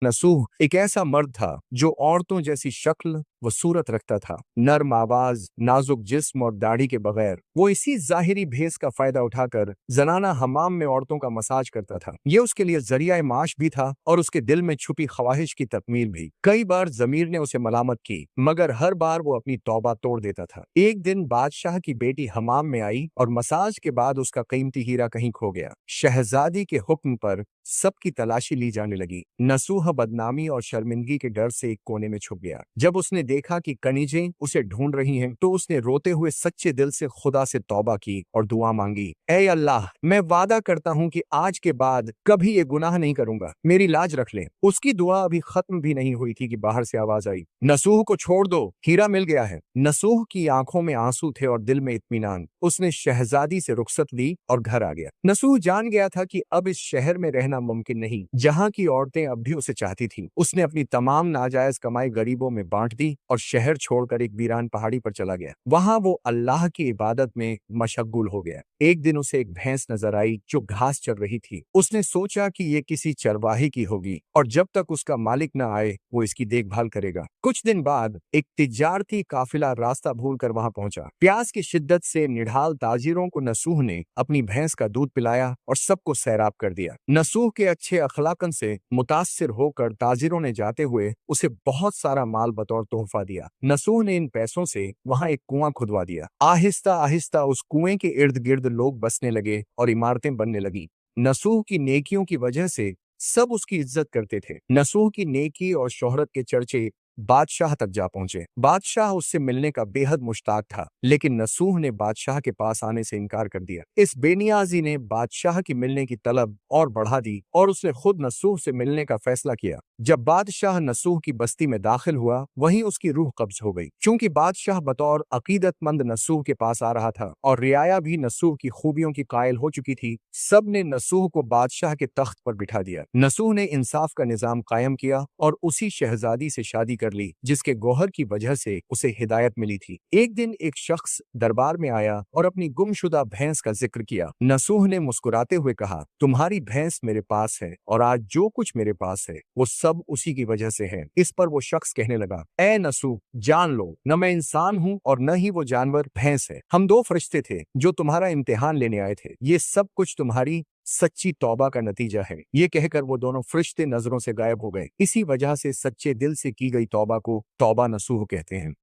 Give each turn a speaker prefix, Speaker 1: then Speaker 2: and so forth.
Speaker 1: नसूह एक ऐसा मर्द था जो औरतों जैसी शक्ल व सूरत रखता था, नर्म आवाज, नाजुक जिस्म और दाढ़ी के बगैर। वो इसी जाहिरी भेस का फायदा उठाकर जनाना हमाम में औरतों का मसाज करता था। ये उसके लिए जरिया माश भी था और उसके दिल में छुपी ख्वाहिश की तकमील भी। कई बार जमीर ने उसे मलामत की, मगर हर बार वो अपनी तौबा तोड़ देता था। एक दिन बादशाह की बेटी हमाम में आई और मसाज के बाद उसका कीमती हीरा कहीं खो गया। शहजादी के हुक्म पर सबकी तलाशी ली जाने लगी। नसूह बदनामी और शर्मिंदगी के डर से एक कोने में छुप गया। जब उसने देखा कि कनीजें उसे ढूंढ रही हैं, तो उसने रोते हुए सच्चे दिल से खुदा से तौबा की और दुआ मांगी, ऐ अल्लाह, मैं वादा करता हूँ कि आज के बाद कभी ये गुनाह नहीं करूंगा, मेरी लाज रख ले। उसकी दुआ अभी खत्म भी नहीं हुई थी कि बाहर से आवाज आई, नसूह को छोड़ दो, हीरा मिल गया है। नसूह की आंखों में आंसू थे और दिल में इत्मीनान। उसने शहजादी से रुखसत ली और घर आ गया। नसूह जान गया था कि अब इस शहर में रहना मुमकिन नहीं, जहाँ की औरतें अब भी उसे चाहती थीं। उसने अपनी तमाम नाजायज कमाई गरीबों में बांट दी और शहर छोड़कर एक वीरान पहाड़ी पर चला गया। वहां वो अल्लाह की इबादत में मशगुल हो गया। एक दिन उसे एक भैंस नजर आई जो घास चर रही थी। उसने सोचा कि ये किसी चरवाही की होगी और जब तक उसका मालिक न आए वो इसकी देखभाल करेगा। कुछ दिन बाद एक तिजारती काफिला रास्ता भूलकर वहां पहुंचा। प्यास की शिद्दत से निढाल ताजिरों को नसूह ने अपनी भैंस का दूध पिलाया और सबको सैराब कर दिया। नसूह के अच्छे अखलाकन से मुतासिर होकर ताजिरों ने जाते हुए उसे बहुत सारा माल बतौर तोहफा दिया। नसूह ने इन पैसों से वहां एक कुआं खुदवा दिया। आहिस्ता आहिस्ता उस कुएं के इर्द गिर्द लोग बसने लगे और इमारतें बनने लगी। नसूह की नेकियों की वजह से सब उसकी इज्जत करते थे। नसूह की नेकी और शोहरत के चर्चे बादशाह तक जा पहुंचे। बादशाह उससे मिलने का बेहद मुश्ताक था, लेकिन नसूह ने बादशाह के पास आने से इनकार कर दिया। इस बेनियाजी ने बादशाह की मिलने की तलब और बढ़ा दी और उसने खुद नसूह से मिलने का फैसला किया। जब बादशाह नसूह की बस्ती में दाखिल हुआ, वहीं उसकी रूह कब्ज हो गई। क्योंकि बादशाह बतौर अकीदतमंद नसूह के पास आ रहा था और रियाया भी नसूह की खूबियों की कायल हो चुकी थी, सब ने नसूह को बादशाह के तख्त पर बिठा दिया। नसूह ने इंसाफ का निजाम कायम किया और उसी शहजादी से शादी कर ली जिसके गौहर की वजह से उसे हिदायत मिली थी। एक दिन एक शख्स दरबार में आया और अपनी गुमशुदा भैंस का जिक्र किया। नसूह ने मुस्कुराते हुए कहा, तुम्हारी भैंस मेरे पास है और आज जो कुछ मेरे पास है वो सब उसी की वजह से है। इस पर वो शख्स कहने लगा, ए नसूह, जान लो, न मैं इंसान हूँ और न ही वो जानवर भैंस है। हम दो फरिश्ते थे जो तुम्हारा इम्तिहान लेने आए थे। ये सब कुछ तुम्हारी सच्ची तौबा का नतीजा है। ये कहकर वो दोनों फरिश्ते नजरों से गायब हो गए। इसी वजह से सच्चे दिल से की गई तौबा को तौबा नसूह कहते हैं।